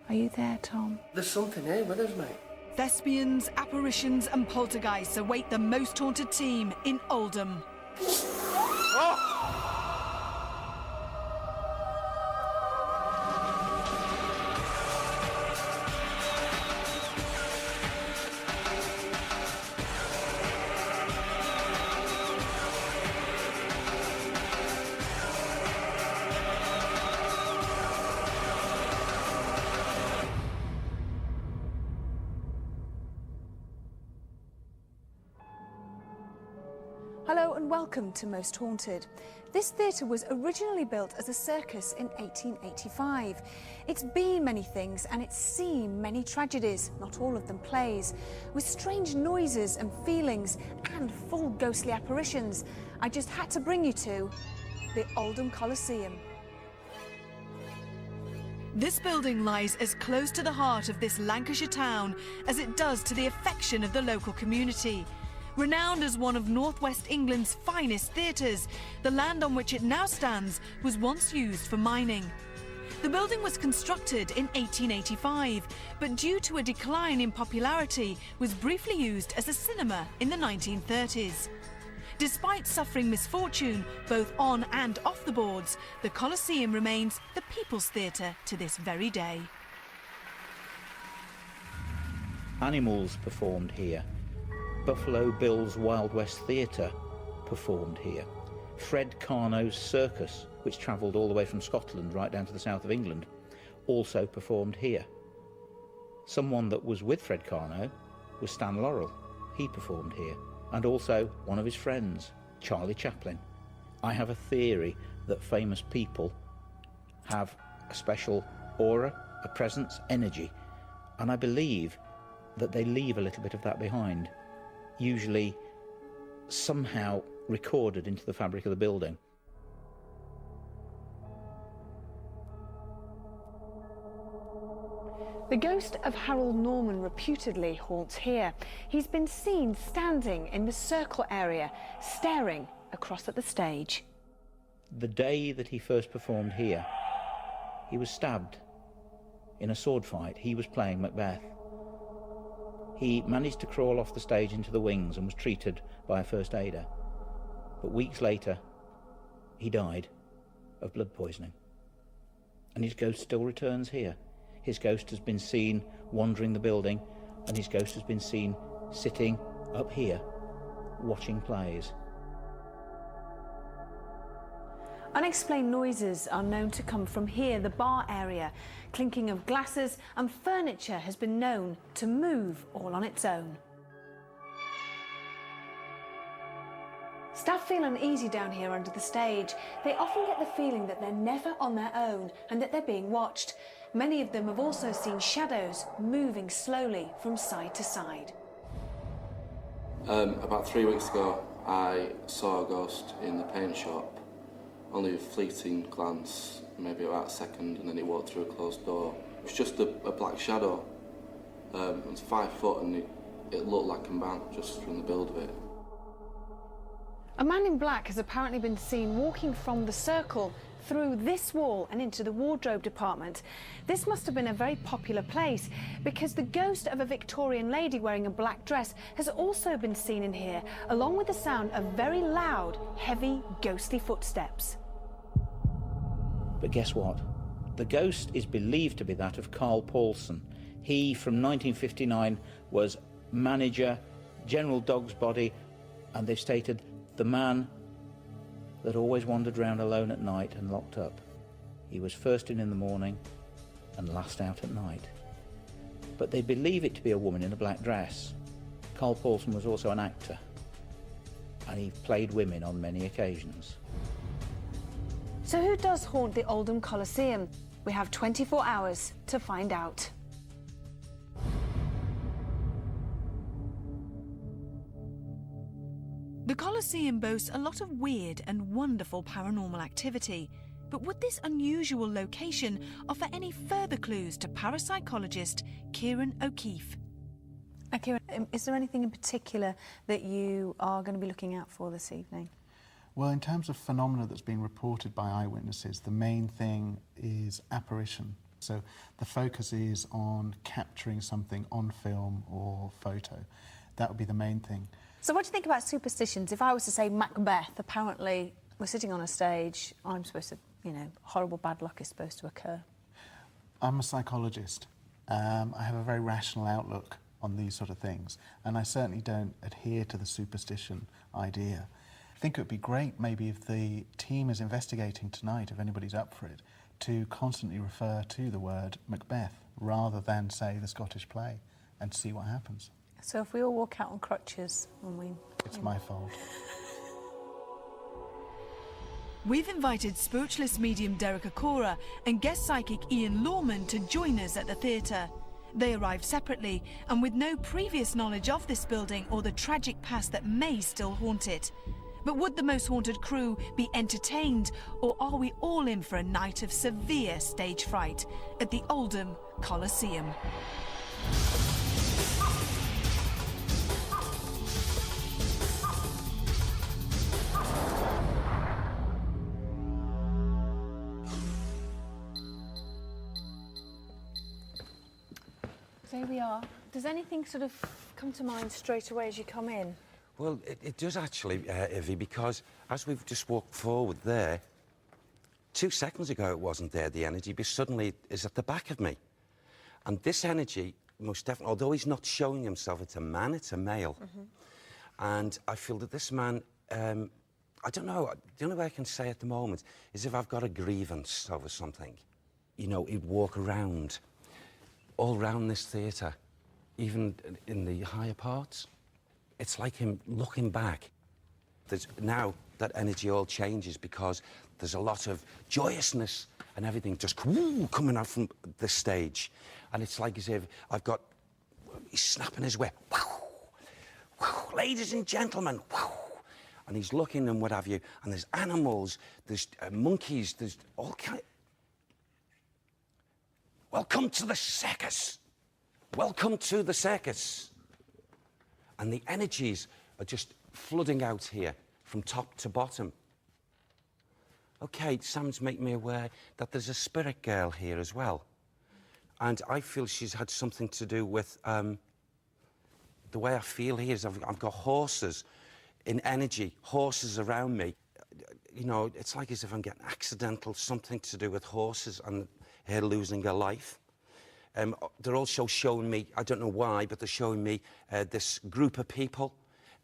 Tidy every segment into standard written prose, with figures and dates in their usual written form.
Are you there, Tom? There's something here with us, mate. Thespians, apparitions and poltergeists await the most haunted team in Oldham. Oh! Hello and welcome to Most Haunted. This theatre was originally built as a circus in 1885. It's been many things and it's seen many tragedies, not all of them plays, with strange noises and feelings and full ghostly apparitions. I just had to bring you to the Oldham Coliseum. This building lies as close to the heart of this Lancashire town as it does to the affection of the local community. Renowned as one of North West England's finest theatres, the land on which it now stands was once used for mining. The building was constructed in 1885, but due to a decline in popularity, was briefly used as a cinema in the 1930s. Despite suffering misfortune, both on and off the boards, the Coliseum remains the People's Theatre to this very day. Animals performed here. Buffalo Bill's Wild West Theatre performed here. Fred Carno's circus, which travelled all the way from Scotland right down to the south of England, also performed here. Someone that was with Fred Carno was Stan Laurel. He performed here. And also one of his friends, Charlie Chaplin. I have a theory that famous people have a special aura, a presence, energy, and I believe that they leave a little bit of that behind, usually somehow recorded into the fabric of the building. The ghost of Harold Norman reputedly haunts here. He's been seen standing in the circle area, staring across at the stage. The day that he first performed here, he was stabbed in a sword fight. He was playing Macbeth. He managed to crawl off the stage into the wings and was treated by a first aider. But weeks later, he died of blood poisoning. And his ghost still returns here. His ghost has been seen wandering the building, and his ghost has been seen sitting up here, watching plays. Unexplained noises are known to come from here, the bar area. Clinking of glasses and furniture has been known to move all on its own. Staff feel uneasy down here under the stage. They often get the feeling that they're never on their own and that they're being watched. Many of them have also seen shadows moving slowly from side to side. About 3 weeks ago, I saw a ghost in the paint shop. Only a fleeting glance, maybe about a second, and then he walked through a closed door. It was just a black shadow. It was 5 foot and it looked like a man, just from the build of it. A man in black has apparently been seen walking from the circle through this wall and into the wardrobe department. This must have been a very popular place because the ghost of a Victorian lady wearing a black dress has also been seen in here, along with the sound of very loud, heavy, ghostly footsteps. But guess what? The ghost is believed to be that of Carl Paulson. He, from 1959, was manager, General Dog's Body, and they've stated the man that always wandered round alone at night and locked up. He was first in the morning and last out at night. But they believe it to be a woman in a black dress. Carl Paulson was also an actor, and he played women on many occasions. So who does haunt the Oldham Coliseum? We have 24 hours to find out. The Coliseum boasts a lot of weird and wonderful paranormal activity, but would this unusual location offer any further clues to parapsychologist Kieran O'Keefe? Kieran, is there anything in particular that you are going to be looking out for this evening? Well, in terms of phenomena that's being reported by eyewitnesses, the main thing is apparition. So the focus is on capturing something on film or photo. That would be the main thing. So what do you think about superstitions? If I was to say Macbeth, apparently we're sitting on a stage, I'm supposed to, you know, horrible bad luck is supposed to occur. I'm a psychologist. I have a very rational outlook on these sort of things, and I certainly don't adhere to the superstition idea. I think it would be great maybe if the team is investigating tonight, if anybody's up for it, to constantly refer to the word Macbeth rather than say the Scottish play and see what happens. So if we all walk out on crutches and we... It's my fault. We've invited spiritualist medium Derek Akora and guest psychic Ian Lawman to join us at the theatre. They arrived separately and with no previous knowledge of this building or the tragic past that may still haunt it. But would the most haunted crew be entertained, or are we all in for a night of severe stage fright at the Oldham Coliseum? There we are. Does anything sort of come to mind straight away as you come in? Well, it does actually, Ivy, because as we've just walked forward there, 2 seconds ago it wasn't there, the energy, but suddenly is at the back of me. And this energy, most definitely, although he's not showing himself, it's a man, it's a male. And I feel that this man, I don't know, the only way I can say at the moment is if I've got a grievance over something, you know, he'd walk around, all round this theatre, even in the higher parts. It's like him looking back. Now that energy all changes because there's a lot of joyousness and everything just coming out from the stage. And it's like as if he's snapping his whip. Ladies and gentlemen, and he's looking and what have you. And there's animals, there's monkeys, there's all kind. Welcome to the circus. Welcome to the circus. And the energies are just flooding out here from top to bottom. OK, Sam's making me aware that there's a spirit girl here as well. And I feel she's had something to do with the way I feel here is I've got horses in energy, horses around me. You know, it's like as if I'm getting accidental, something to do with horses and her losing her life. They're also showing me, I don't know why, but they're showing me this group of people,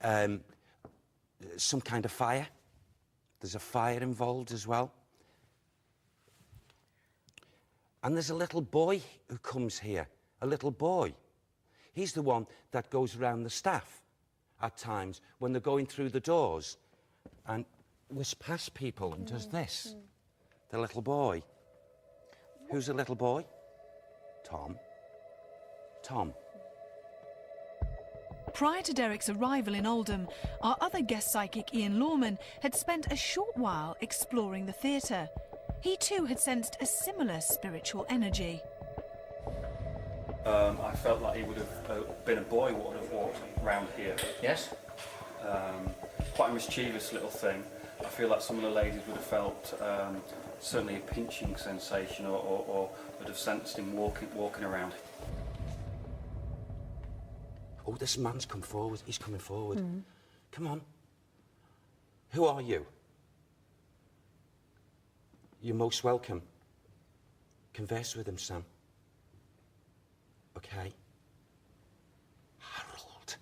some kind of fire. There's a fire involved as well. And there's a little boy who comes here, a little boy. He's the one that goes around the staff at times when they're going through the doors and whisks past people and does this. The little boy. Who's the little boy? Tom. Tom. Prior to Derek's arrival in Oldham, our other guest psychic, Ian Lawman, had spent a short while exploring the theatre. He too had sensed a similar spiritual energy. I felt like he would have been a boy what would have walked around here. Yes? Quite a mischievous little thing. I feel like some of the ladies would have felt certainly a pinching sensation or would have sensed him walking around. Oh, this man's come forward. He's coming forward. Come on. Who are you? You're most welcome. Converse with him, Sam. Okay. Harold.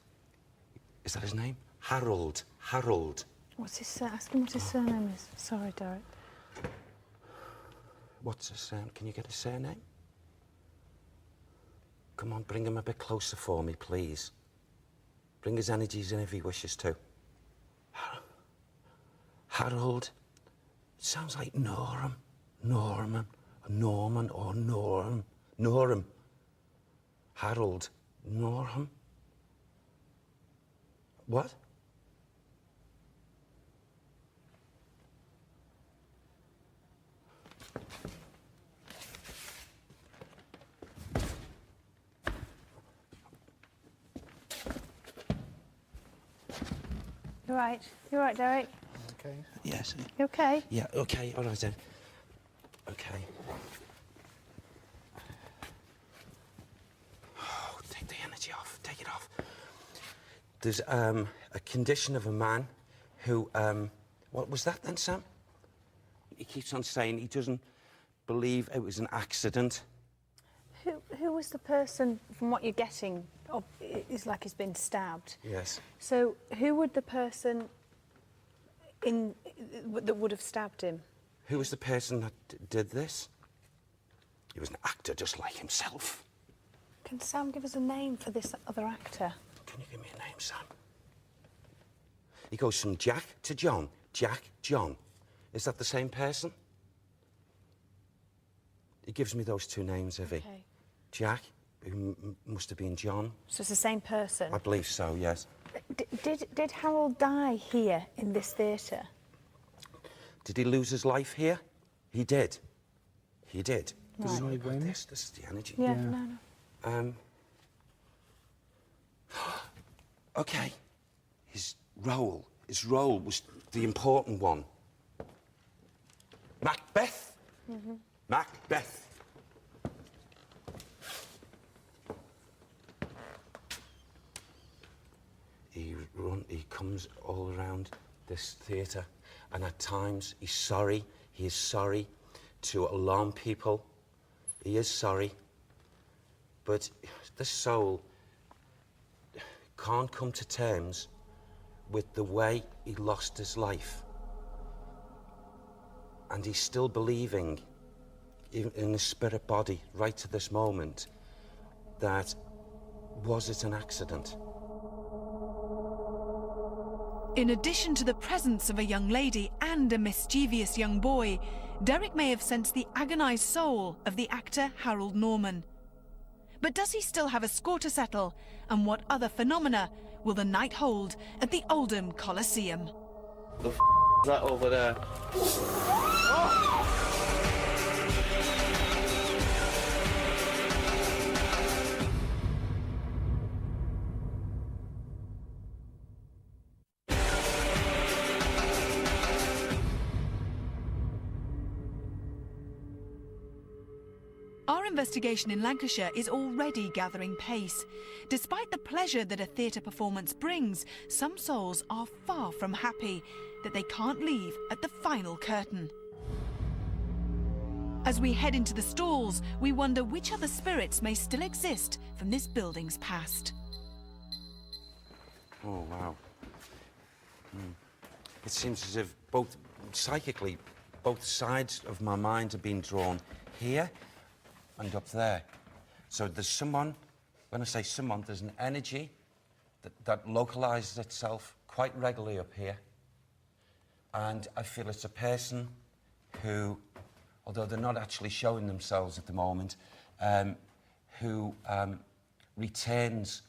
Is that his name? Harold. Harold. What's his ask him what his surname is. Sorry, Derek. What's his surname? Can you get his surname? Come on, bring him a bit closer for me, please. Bring his energies in if he wishes to. Harold. It sounds like Norman. Norman. Norman or Norm. Norm. Harold. Norham. What? You're right. You're right, Derek. Okay. Yes. You okay? Yeah, okay, all right then. Okay. take it off. There's a condition of a man who, what was that then, Sam? He keeps on saying he doesn't believe it was an accident. Who was the person, from what you're getting, it's like he's been stabbed? Yes. So who would the person that would have stabbed him? Who was the person that did this? He was an actor just like himself. Can Sam give us a name for this other actor? Can you give me a name, Sam? He goes from Jack to John. Jack, John. Is that the same person? He gives me those two names, Ivy. Okay. Jack, who must have been John. So it's the same person? I believe so, yes. Did Harold die here in this theatre? Did he lose his life here? He did. He did. Right. Sorry about this. This is the energy. Yeah, no. Okay. His role was the important one. Macbeth. Mm-hmm. Macbeth. He comes all around this theatre, and at times he's sorry. He is sorry to alarm people. He is sorry. But the soul can't come to terms with the way he lost his life. And he's still believing in his spirit body right to this moment that was it an accident? In addition to the presence of a young lady and a mischievous young boy, Derek may have sensed the agonised soul of the actor Harold Norman. But does he still have a score to settle? And what other phenomena will the night hold at the Oldham Coliseum? The is that over there? Our investigation in Lancashire is already gathering pace. Despite the pleasure that a theatre performance brings, some souls are far from happy that they can't leave at the final curtain. As we head into the stalls, we wonder which other spirits may still exist from this building's past. Oh, wow. It seems as if psychically, both sides of my mind are being drawn here and up there. So there's someone, when I say someone, there's an energy that localises itself quite regularly up here. And I feel it's a person who, although they're not actually showing themselves at the moment, who returns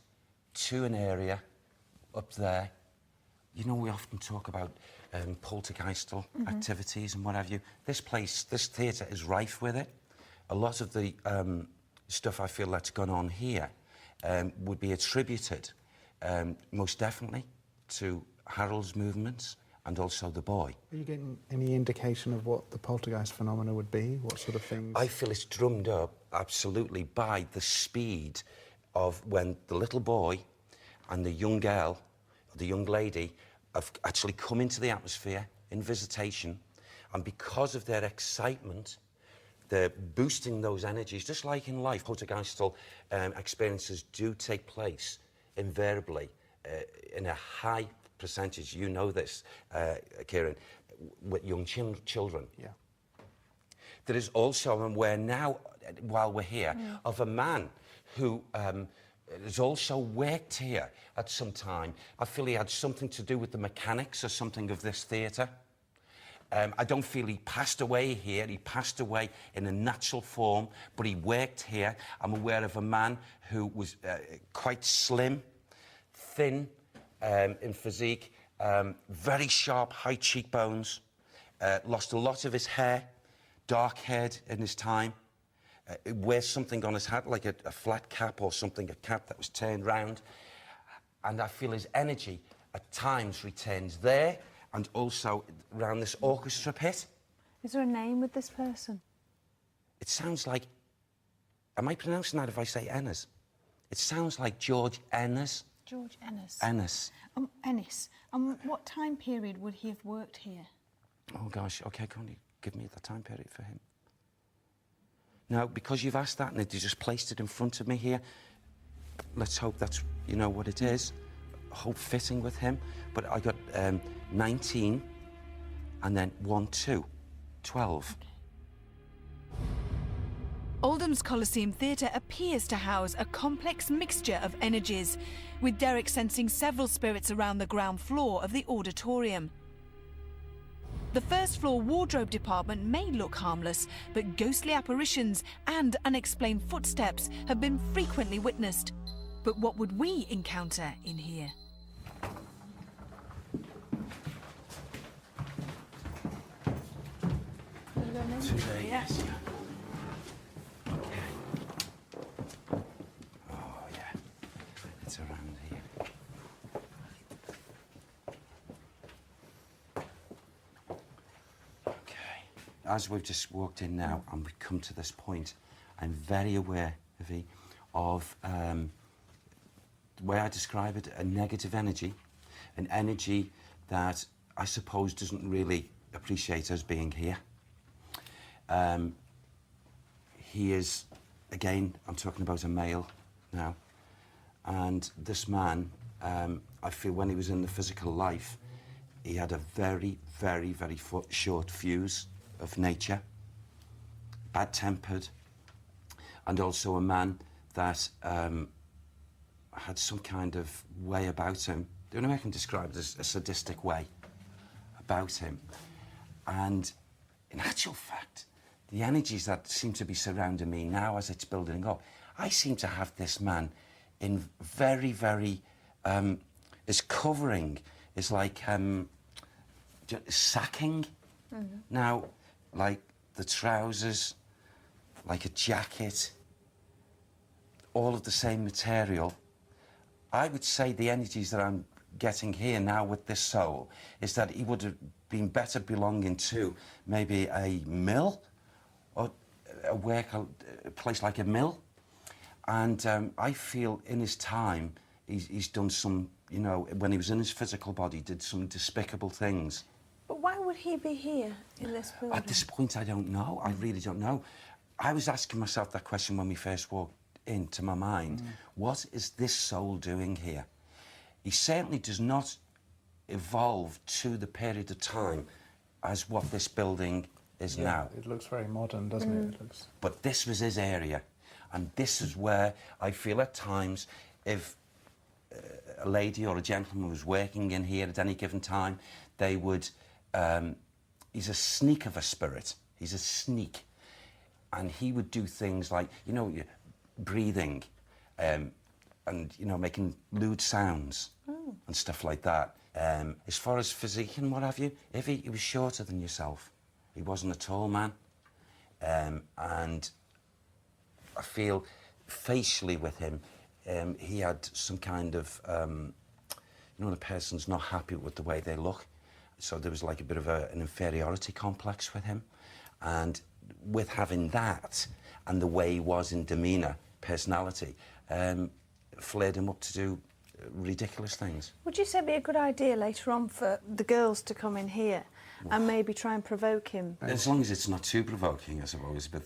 to an area up there. You know, we often talk about poltergeistal activities and what have you. This place, this theatre is rife with it. A lot of the stuff I feel that's gone on here would be attributed most definitely to Harold's movements and also the boy. Are you getting any indication of what the poltergeist phenomena would be? What sort of things? I feel it's drummed up absolutely by the speed of when the little boy and the young girl, the young lady, have actually come into the atmosphere in visitation, and because of their excitement, they're boosting those energies, just like in life. Poltergeistal experiences do take place invariably in a high percentage, you know this, Kieran, with young children. Yeah. There is also, I'm aware now, while we're here, of a man who has also worked here at some time. I feel he had something to do with the mechanics or something of this theatre. I don't feel he passed away here. He passed away in a natural form, but he worked here. I'm aware of a man who was quite slim, thin in physique, very sharp, high cheekbones, lost a lot of his hair, dark-haired in his time, wears something on his hat, like a flat cap or something, a cap that was turned round. And I feel his energy at times returns there, and also around this orchestra pit. Is there a name with this person? It sounds like, am I pronouncing that if I say Ennis? It sounds like George Ennis. George Ennis. Ennis. Ennis. What time period would he have worked here? Oh, gosh. OK, can you give me the time period for him? Now, because you've asked that and you just placed it in front of me here, let's hope that's, you know, what it is. Hope fitting with him. But I got 19 and then 1, 2, 12. Okay. Oldham's Coliseum Theatre appears to house a complex mixture of energies, with Derek sensing several spirits around the ground floor of the auditorium. The first floor wardrobe department may look harmless, but ghostly apparitions and unexplained footsteps have been frequently witnessed. But what would we encounter in here? Today, Yeah. yes. Okay. Oh, yeah. It's around here. Okay. As we've just walked in now and we've come to this point, I'm very aware, Evie, of the way I describe it, a negative energy, an energy that I suppose doesn't really appreciate us being here. He is, again, I'm talking about a male now, and this man, I feel when he was in the physical life, he had a very, very, very short fuse of nature, bad-tempered, and also a man that had some kind of way about him. The only way I can describe it is a sadistic way about him. And in actual fact, the energies that seem to be surrounding me now as it's building up, I seem to have this man in very, very, his covering is like sacking. Mm-hmm. Now, like the trousers, like a jacket, all of the same material. I would say the energies that I'm getting here now with this soul is that he would have been better belonging to maybe a mill or a place like a mill. And I feel in his time he's done some, you know, when he was in his physical body, did some despicable things. But why would he be here in this building? At this point, I don't know. I really don't know. I was asking myself that question when we first walked into my mind. What is this soul doing here? He certainly does not evolve to the period of time as what this building is now. It looks very modern, doesn't it? It looks... But this was his area, and this is where I feel at times if a lady or a gentleman was working in here at any given time, they would... he's a sneak of a spirit. He's a sneak. And he would do things like, you know, breathing and, you know, making lewd sounds and stuff like that. As far as physique and what have you, he was shorter than yourself. He wasn't a tall man. And I feel facially with him, he had some kind of, you know, the person's not happy with the way they look. So there was like a bit of an inferiority complex with him. And with having that and the way he was in demeanour, personality, flared him up to do ridiculous things. Would you say it'd be a good idea later on for the girls to come in here and maybe try and provoke him? As long as it's not too provoking, I suppose. But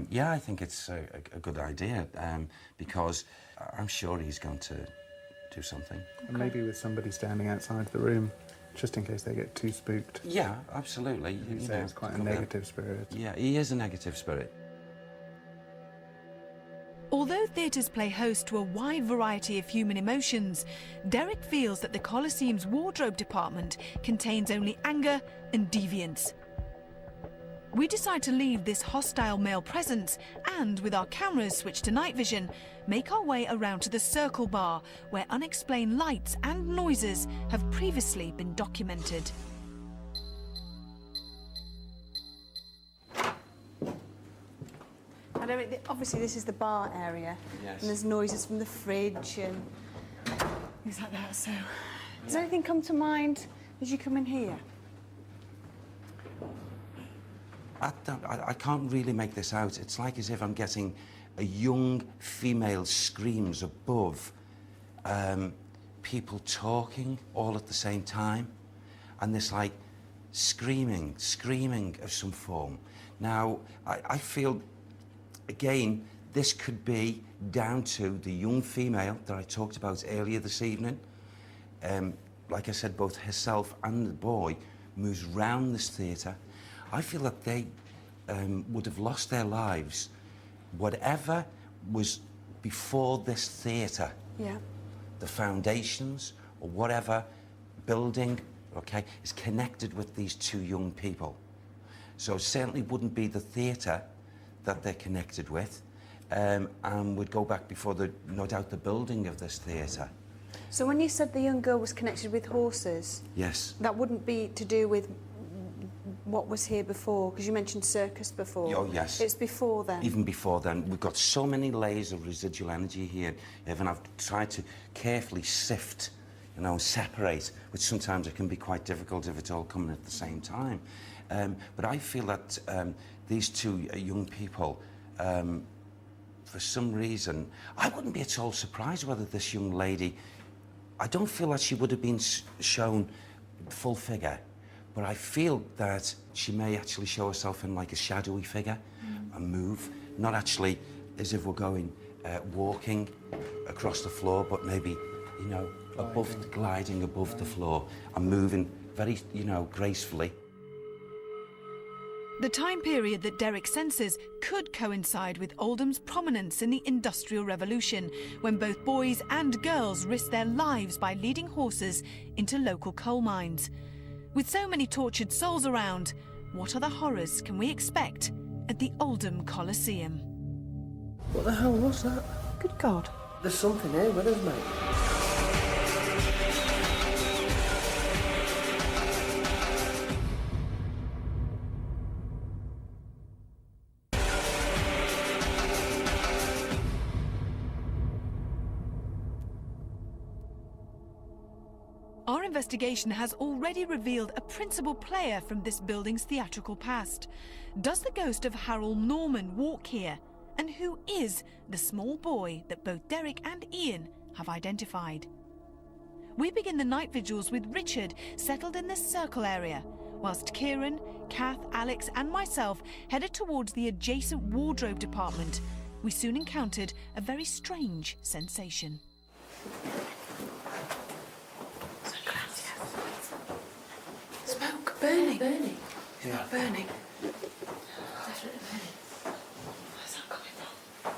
yeah, I think it's a good idea because I'm sure he's going to do something. And maybe with somebody standing outside the room, just in case they get too spooked. Yeah, absolutely. You say it's quite a negative spirit. Yeah, he is a negative spirit. Although theatres play host to a wide variety of human emotions, Derek feels that the Coliseum's wardrobe department contains only anger and deviance. We decide to leave this hostile male presence and, with our cameras switched to night vision, make our way around to the Circle Bar, where unexplained lights and noises have previously been documented. Obviously this is the bar area, Yes. and there's noises from the fridge and things like that, so... Does anything come to mind as you come in here? I can't really make this out. It's like as if I'm getting a young female screams above people talking all at the same time, and this like screaming of some form. Now, I feel, again, this could be down to the young female that I talked about earlier this evening. Like I said, both herself and the boy moves round this theatre. I feel that they would have lost their lives, whatever was before this theatre. Yeah. The foundations or whatever building, okay, is connected with these two young people. So it certainly wouldn't be the theatre that they're connected with, and would go back before no doubt the building of this theatre. So when you said the young girl was connected with horses, Yes. that wouldn't be to do with what was here before, because you mentioned circus before. Oh, yes. It's before then. Even before then, we've got so many layers of residual energy here, and I've tried to carefully sift, you know, and separate, which sometimes it can be quite difficult if it's all coming at the same time. But I feel that these two young people, for some reason, I wouldn't be at all surprised whether this young lady, I don't feel that she would have been shown full figure, but I feel that she may actually show herself in like a shadowy figure, a move, not actually as if we're going walking across the floor, but maybe, you know, gliding above the floor and moving very, you know, gracefully. The time period that Derek senses could coincide with Oldham's prominence in the Industrial Revolution, when both boys and girls risked their lives by leading horses into local coal mines. With so many tortured souls around, what other horrors can we expect at the Oldham Coliseum? What the hell was that? Good God. There's something here with us, mate. Our investigation has already revealed a principal player from this building's theatrical past. Does the ghost of Harold Norman walk here? And who is the small boy that both Derek and Ian have identified? We begin the night vigils with Richard settled in the circle area, whilst Kieran, Kath, Alex and myself headed towards the adjacent wardrobe department. We soon encountered a very strange sensation. Smoke, burning. Burning. It's not burning. Definitely burning. Where's that coming from?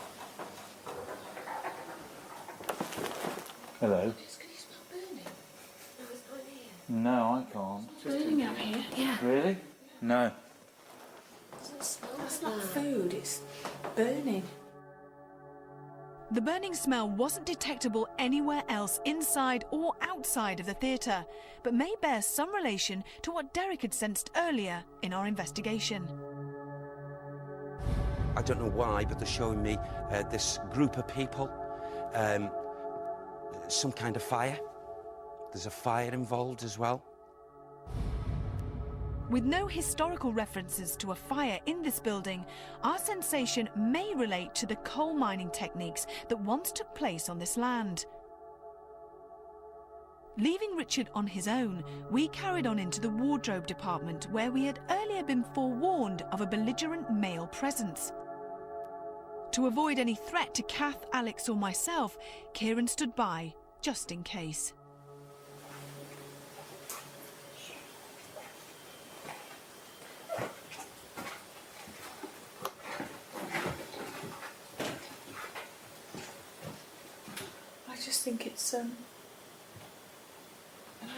Hello. Can you smell burning? No, it's not here. No, I can't. It's burning out here. Yeah. Really? No. That's not food, it's burning. The burning smell wasn't detectable anywhere else inside or outside of the theatre, but may bear some relation to what Derek had sensed earlier in our investigation. I don't know why, but they're showing me this group of people, some kind of fire. There's a fire involved as well. With no historical references to a fire in this building, our sensation may relate to the coal mining techniques that once took place on this land. Leaving Richard on his own, we carried on into the wardrobe department, where we had earlier been forewarned of a belligerent male presence. To avoid any threat to Kath, Alex or myself, Kieran stood by, just in case. I just think it's I don't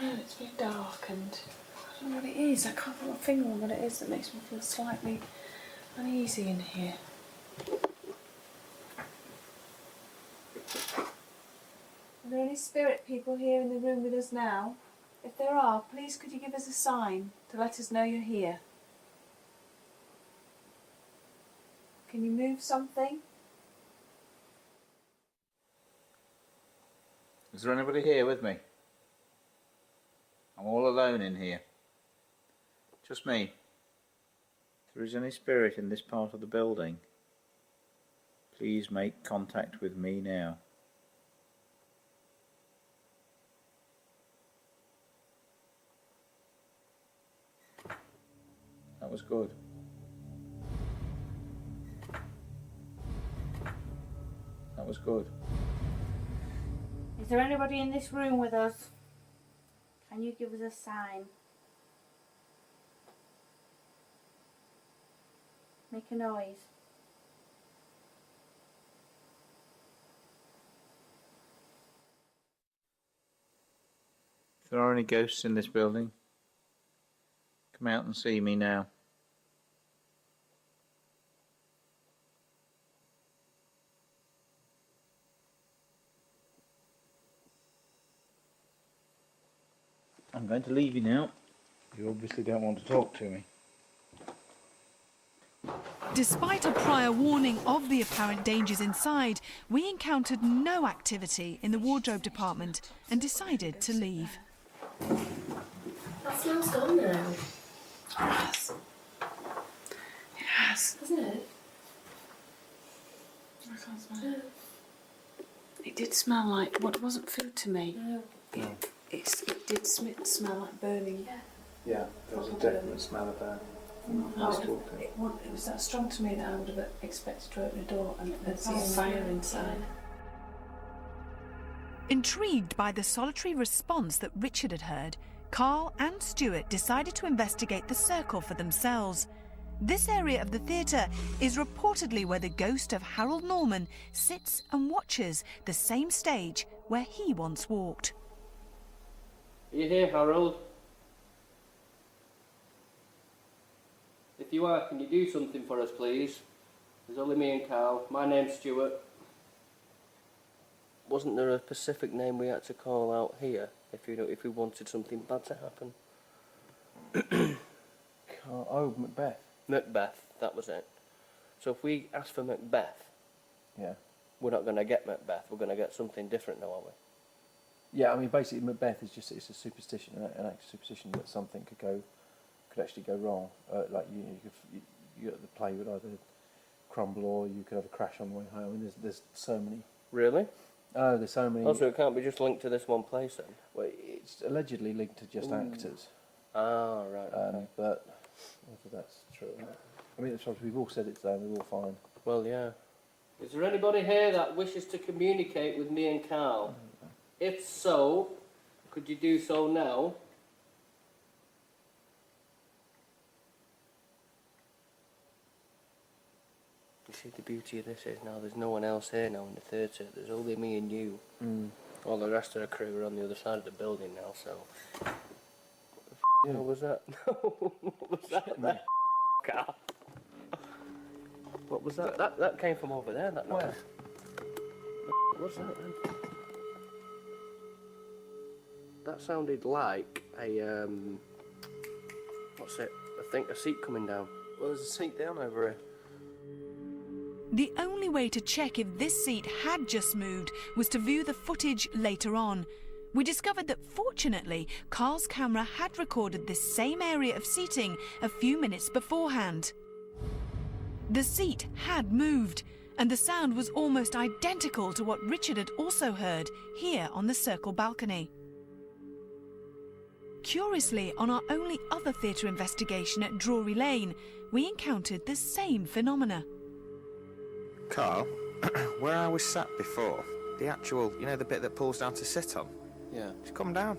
know, it's very dark and I don't know what it is. I can't put my finger on what it is that makes me feel slightly uneasy in here. Are there any spirit people here in the room with us now? If there are, please could you give us a sign to let us know you're here? Can you move something? Is there anybody here with me? I'm all alone in here. Just me. If there is any spirit in this part of the building, Please make contact with me now. That was good. That was good. Is there anybody in this room with us? Can you give us a sign? Make a noise. If there are any ghosts in this building, come out and see me now. I'm going to leave you now. You obviously don't want to talk to me. Despite a prior warning of the apparent dangers inside, we encountered no activity in the wardrobe department and decided to leave. That smell's gone now. It has. It has. Hasn't it? I can't smell it. It did smell like what wasn't food to me. No. It did smell like burning. Yeah, there was a definite smell of that. It was that strong to me that I would have expected to open a door and see a fire inside. Intrigued by the solitary response that Richard had heard, Carl and Stuart decided to investigate the circle for themselves. This area of the theatre is reportedly where the ghost of Harold Norman sits and watches the same stage where he once walked. Are you here, Harold? If you are, can you do something for us, please? There's only me and Carl. My name's Stuart. Wasn't there a specific name we had to call out here if we wanted something bad to happen? Oh, Macbeth. Macbeth, that was it. So if we ask for Macbeth, Yeah. we're not going to get Macbeth. We're going to get something different now, aren't we? Yeah, I mean, basically, Macbeth is just, it's a superstition, an actual superstition that something could actually go wrong. Like, the play would either crumble or you could have a crash on the way home. I mean, there's so many. Really? Oh, there's so many. Also, it can't be just linked to this one place then? Well, it's allegedly linked to just actors. Ah, right. Okay. But whether that's true or not. I mean, we've all said it today and we're all fine. Well, yeah. Is there anybody here that wishes to communicate with me and Carl? If so, could you do so now? You see, the beauty of this is now there's no one else here now in the theatre. There's only me and you. All the rest of the crew are on the other side of the building now, so... What was that? No, what was that? Carl? What was that? That came from over there, that noise. What's that then? That sounded like a, what's it? I think a seat coming down. Well, there's a seat down over here. The only way to check if this seat had just moved was to view the footage later on. We discovered that fortunately, Carl's camera had recorded this same area of seating a few minutes beforehand. The seat had moved, and the sound was almost identical to what Richard had also heard here on the Circle balcony. Curiously, on our only other theatre investigation at Drury Lane, we encountered the same phenomena. Carl, where I was sat before, the actual, you know, the bit that pulls down to sit on? Yeah. It's come down.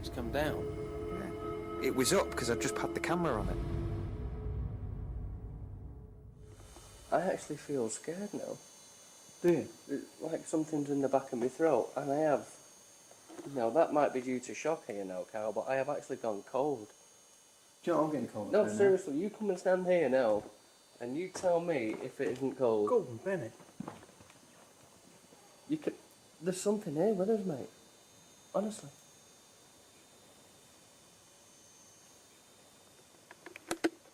It's come down? Yeah. It was up because I'd just had the camera on it. I actually feel scared now. Do you? It's like something's in the back of my throat, and I have... Now, that might be due to shock here now, Carl, but I have actually gone cold. Do you know what, I'm getting cold? No, seriously, you come and stand here now, and you tell me if it isn't cold. Go on, Bennett. You can... There's something here with us, mate. Honestly.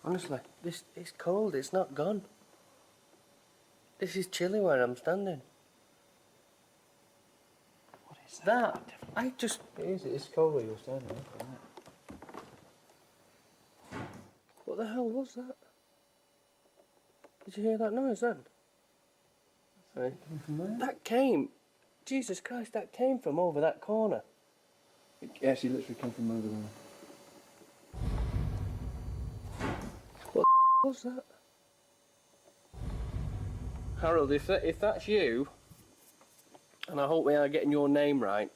Honestly, this is cold, it's not gone. This is chilly where I'm standing. What is That, I just... It is, it's cold where you're standing. What the hell was that? Did you hear that noise then? Hey. From there? That came, Jesus Christ, that came from over that corner. It actually literally came from over there. What the was that? Harold, if that's you, and I hope we are getting your name right,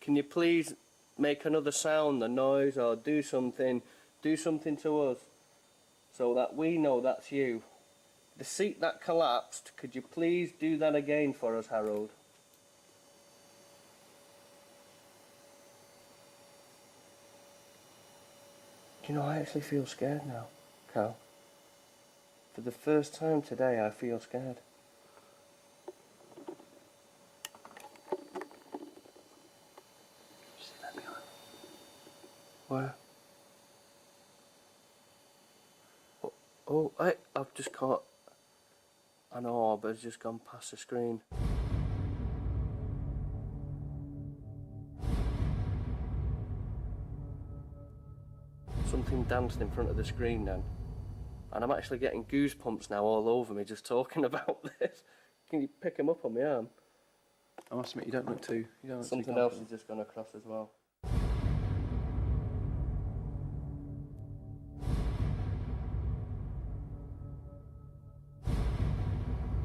can you please make another sound, a noise, or do something to us, so that we know that's you. The seat that collapsed, could you please do that again for us, Harold? Do you know, I actually feel scared now, Cal. For the first time today, I feel scared. See that behind me? Where? Oh, I've just caught an orb has just gone past the screen. Something danced in front of the screen then. And I'm actually getting goosebumps now all over me just talking about this. Can you pick him up on my arm? I must admit, you don't look too. Something else has just gone across as well.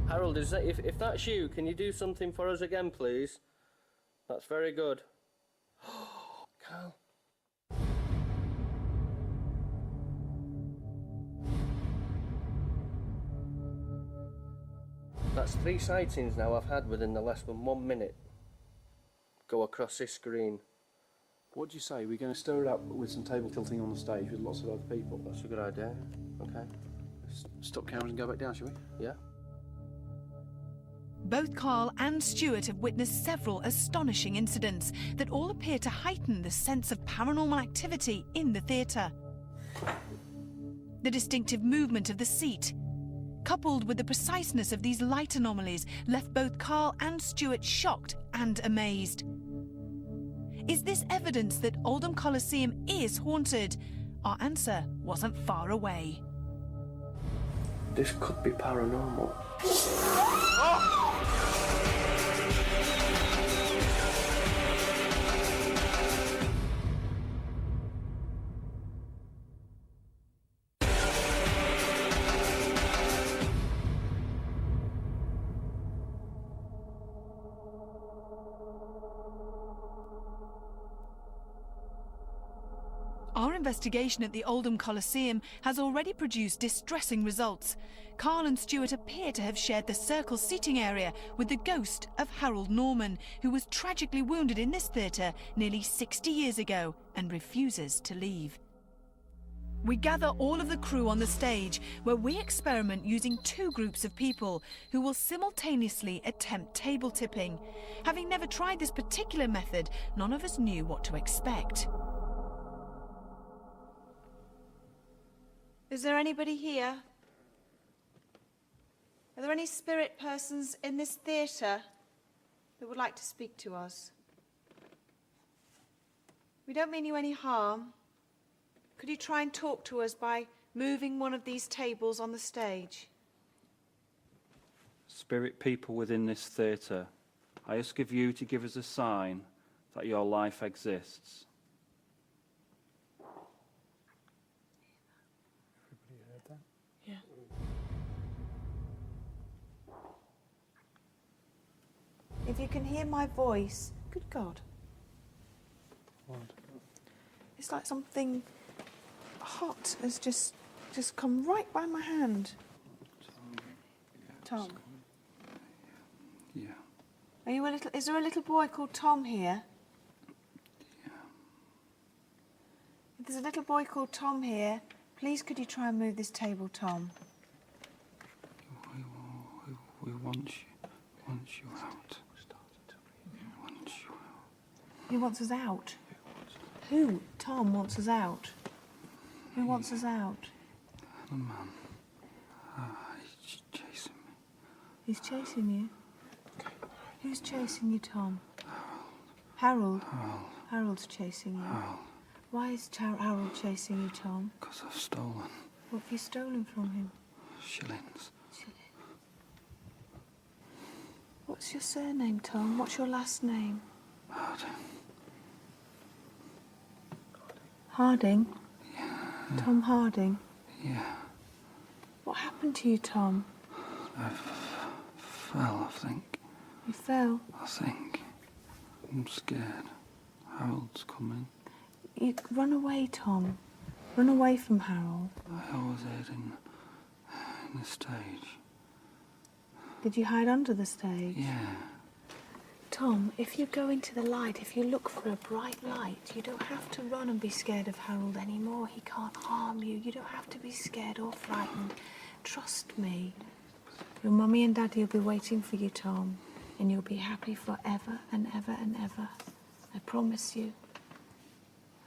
Harold, if that's you, can you do something for us again, please? That's very good. Carl. That's 3 sightings now I've had within the less than 1 minute. Go across this screen. What do you say? We're going to stir it up with some table tilting on the stage with lots of other people. That's a good idea. Okay. Stop cameras and go back down, shall we? Yeah. Both Carl and Stuart have witnessed several astonishing incidents that all appear to heighten the sense of paranormal activity in the theatre. The distinctive movement of the seat, coupled with the preciseness of these light anomalies, left both Carl and Stuart shocked and amazed. Is this evidence that Oldham Coliseum is haunted? Our answer wasn't far away. This could be paranormal. Our investigation at the Oldham Coliseum has already produced distressing results. Carl and Stuart appear to have shared the circle seating area with the ghost of Harold Norman, who was tragically wounded in this theatre nearly 60 years ago and refuses to leave. We gather all of the crew on the stage, where we experiment using 2 groups of people who will simultaneously attempt table tipping. Having never tried this particular method, none of us knew what to expect. Is there anybody here? Are there any spirit persons in this theatre that would like to speak to us? We don't mean you any harm. Could you try and talk to us by moving one of these tables on the stage? Spirit people within this theatre, I ask of you to give us a sign that your life exists. Yeah. If you can hear my voice, good God. What? It's like something hot has just come right by my hand. Tom. Yeah. Are you is there a little boy called Tom here? Yeah. If there's a little boy called Tom here, please could you try and move this table, Tom? We want you out. We want you out. He wants us out. Who? Tom wants us out. Who wants us out? The man. He's chasing me. He's chasing you? Who's chasing you, Tom? Harold. Harold's chasing you. Why is Harold chasing you, Tom? Because I've stolen. What have you stolen from him? Shillings. What's your surname, Tom? What's your last name? Harding. Harding? Yeah. Tom Harding? Yeah. What happened to you, Tom? I fell, I think. You fell? I think. I'm scared. Harold's coming. You run away, Tom. Run away from Harold. I always hid in the stage. Did you hide under the stage? Yeah. Tom, if you go into the light, if you look for a bright light, you don't have to run and be scared of Harold anymore. He can't harm you. You don't have to be scared or frightened. Trust me. Your mummy and daddy will be waiting for you, Tom, and you'll be happy forever and ever and ever. I promise you.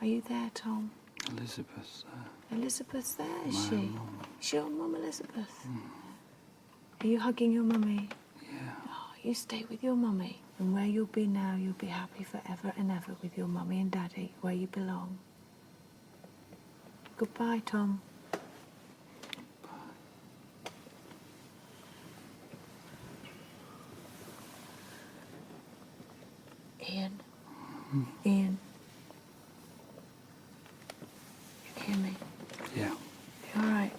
Are you there, Tom? Elizabeth's there. Elizabeth's there, is My she? mum. Is your mum Elizabeth? Are you hugging your mummy? Yeah. Oh, you stay with your mummy, and where you'll be now, you'll be happy forever and ever with your mummy and daddy, where you belong. Goodbye, Tom. Ian. Ian. You can hear me? Yeah. You all right?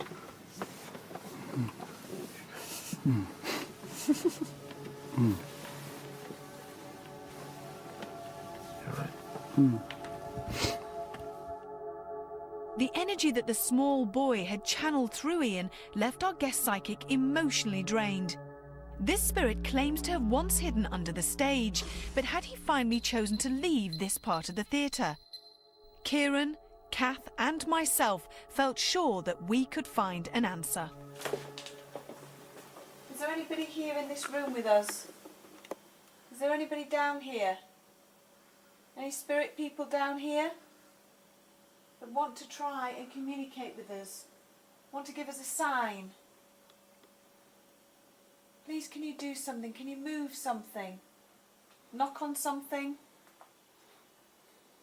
The energy that the small boy had channeled through Ian left our guest psychic emotionally drained. This spirit claims to have once hidden under the stage, but had he finally chosen to leave this part of the theatre? Kieran, Kath and myself felt sure that we could find an answer. Is there anybody here in this room with us? Is there anybody down here? Any spirit people down here that want to try and communicate with us? Want to give us a sign? Please, can you do something? Can you move something? Knock on something?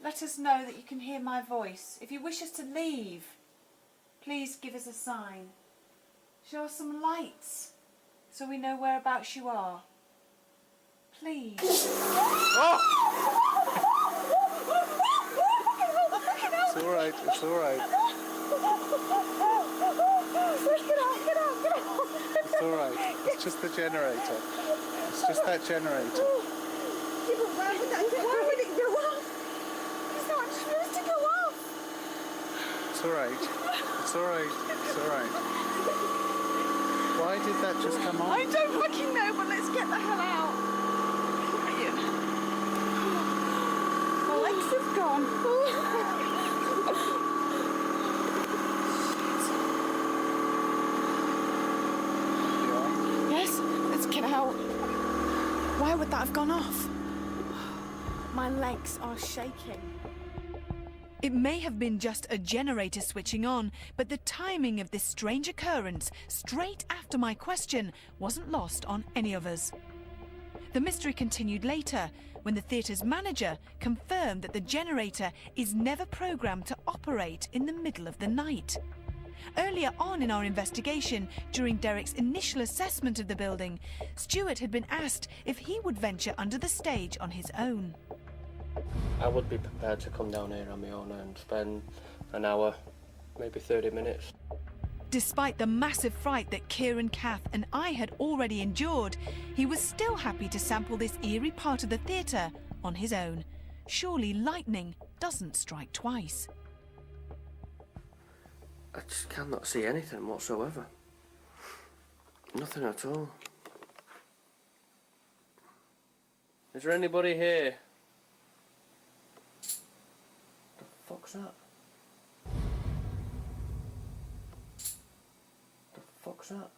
Let us know that you can hear my voice. If you wish us to leave, please give us a sign. Show us some lights so we know whereabouts you are. Please. Oh! It's all right, it's all right. It's all right. It's just the generator. It's just that generator. Why would it go off? It's not supposed to go off. It's all right. It's all right. It's all right. Why did that just come on? I don't fucking know, but let's get the hell out. My legs have gone. Yes, let's get out. Why would that have gone off? My legs are shaking. It may have been just a generator switching on, but the timing of this strange occurrence, straight after my question, wasn't lost on any of us. The mystery continued later, when the theatre's manager confirmed that the generator is never programmed to operate in the middle of the night. Earlier on in our investigation, during Derek's initial assessment of the building, Stuart had been asked if he would venture under the stage on his own. I would be prepared to come down here on my own and spend an hour, maybe 30 minutes. Despite the massive fright that Kieran, Kath and I had already endured, he was still happy to sample this eerie part of the theatre on his own. Surely lightning doesn't strike twice. I just cannot see anything whatsoever. Nothing at all. Is there anybody here? The fuck's that? The fuck's that?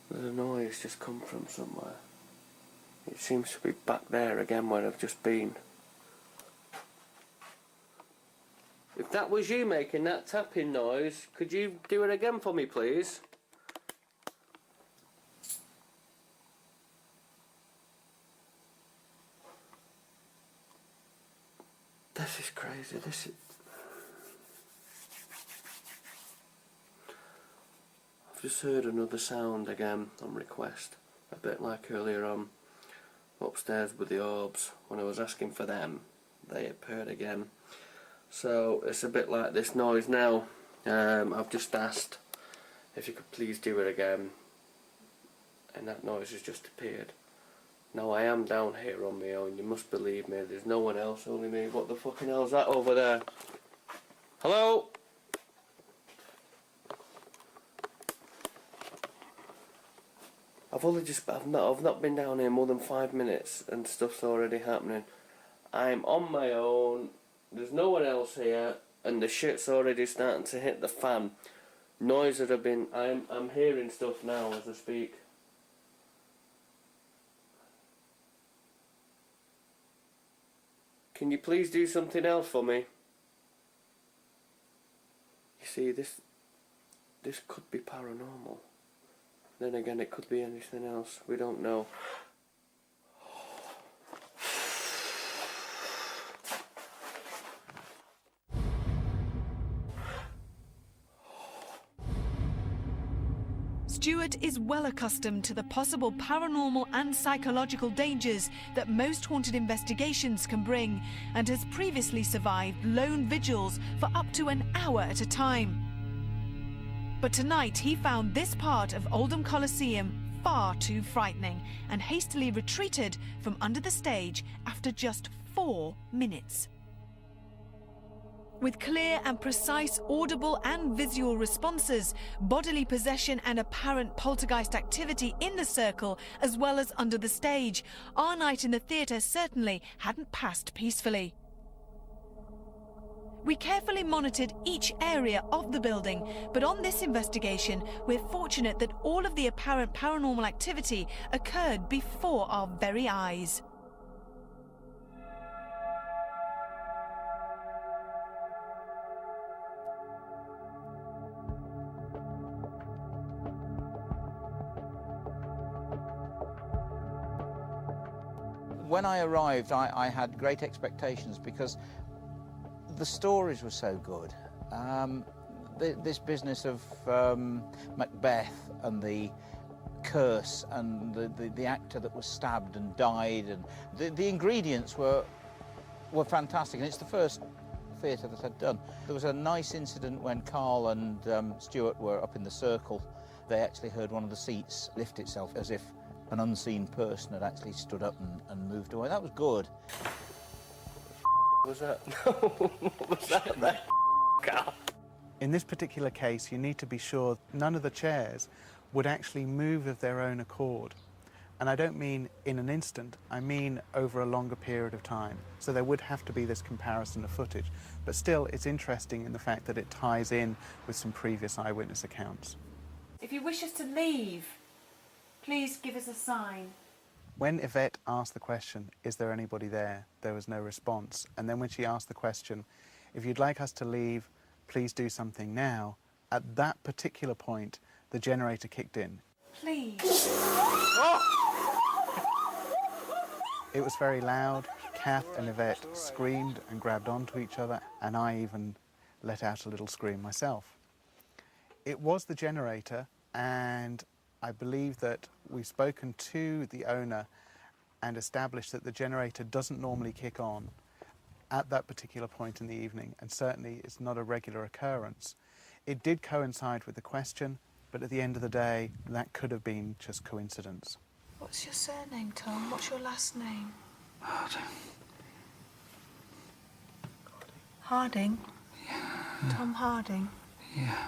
There's a noise just come from somewhere. It seems to be back there again where I've just been. If that was you making that tapping noise, could you do it again for me, please? This is crazy. This is... just heard another sound again on request, a bit like earlier on upstairs with the orbs. When I was asking for them, they appeared again. So it's a bit like this noise now. I've just asked if you could please do it again, and that noise has just appeared. Now I am down here on my own, you must believe me, there's no one else, only me. What the fucking hell's that over there? Hello? I've not been down here more than 5 minutes and stuff's already happening. I'm on my own, there's no one else here, and the shit's already starting to hit the fan. Noise that I've been, I'm hearing stuff now as I speak. Can you please do something else for me? You see, this could be paranormal. Then again, it could be anything else. We don't know. Stuart is well accustomed to the possible paranormal and psychological dangers that most haunted investigations can bring, and has previously survived lone vigils for up to an hour at a time. But tonight he found this part of Oldham Coliseum far too frightening and hastily retreated from under the stage after just 4 minutes. With clear and precise audible and visual responses, bodily possession and apparent poltergeist activity in the circle as well as under the stage, our night in the theatre certainly hadn't passed peacefully. We carefully monitored each area of the building, but on this investigation, we're fortunate that all of the apparent paranormal activity occurred before our very eyes. When I arrived, I had great expectations because the stories were so good. This business of Macbeth and the curse and the actor that was stabbed and died, and the ingredients were fantastic, and it's the first theatre that I'd done. There was a nice incident when Carl and Stuart were up in the circle. They actually heard one of the seats lift itself as if an unseen person had actually stood up and moved away. That was good. What was that? What was that there? Carl? In this particular case, you need to be sure none of the chairs would actually move of their own accord. And I don't mean in an instant, I mean over a longer period of time. So there would have to be this comparison of footage. But still, it's interesting in the fact that it ties in with some previous eyewitness accounts. If you wish us to leave, please give us a sign. When Yvette asked the question, is there anybody there was no response. And then when she asked the question, if you'd like us to leave, please do something now, at that particular point, the generator kicked in. Please. It was very loud. Kath and Yvette screamed and grabbed onto each other, and I even let out a little scream myself. It was the generator, and I believe that we've spoken to the owner and established that the generator doesn't normally kick on at that particular point in the evening, and certainly it's not a regular occurrence. It did coincide with the question, but at the end of the day, that could have been just coincidence. What's your surname, Tom? What's your last name? Harding. Harding? Yeah. Tom Harding? Yeah.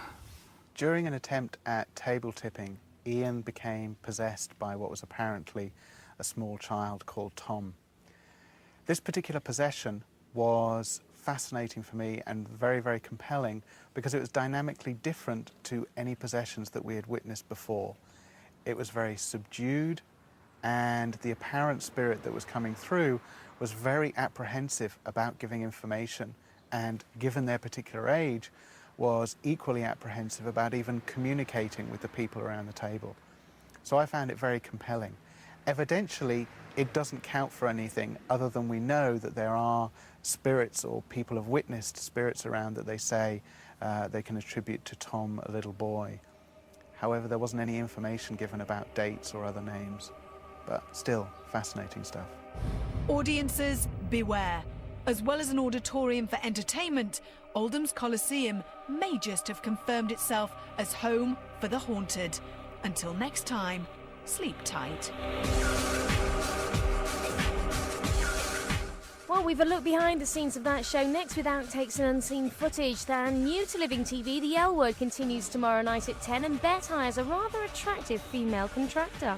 During an attempt at table tipping, Ian became possessed by what was apparently a small child called Tom. This particular possession was fascinating for me and very, very compelling because it was dynamically different to any possessions that we had witnessed before. It was very subdued, and the apparent spirit that was coming through was very apprehensive about giving information, and given their particular age, was equally apprehensive about even communicating with the people around the table. So I found it very compelling. Evidentially, it doesn't count for anything other than we know that there are spirits, or people have witnessed spirits around that they say they can attribute to Tom, a little boy. However, there wasn't any information given about dates or other names. But still, fascinating stuff. Audiences, beware. As well as an auditorium for entertainment, Oldham's Coliseum may just have confirmed itself as home for the haunted. Until next time, sleep tight. Well, we've a look behind the scenes of that show next with outtakes and unseen footage. Then, new to Living TV, The L Word continues tomorrow night at 10, and Beth hires a rather attractive female contractor.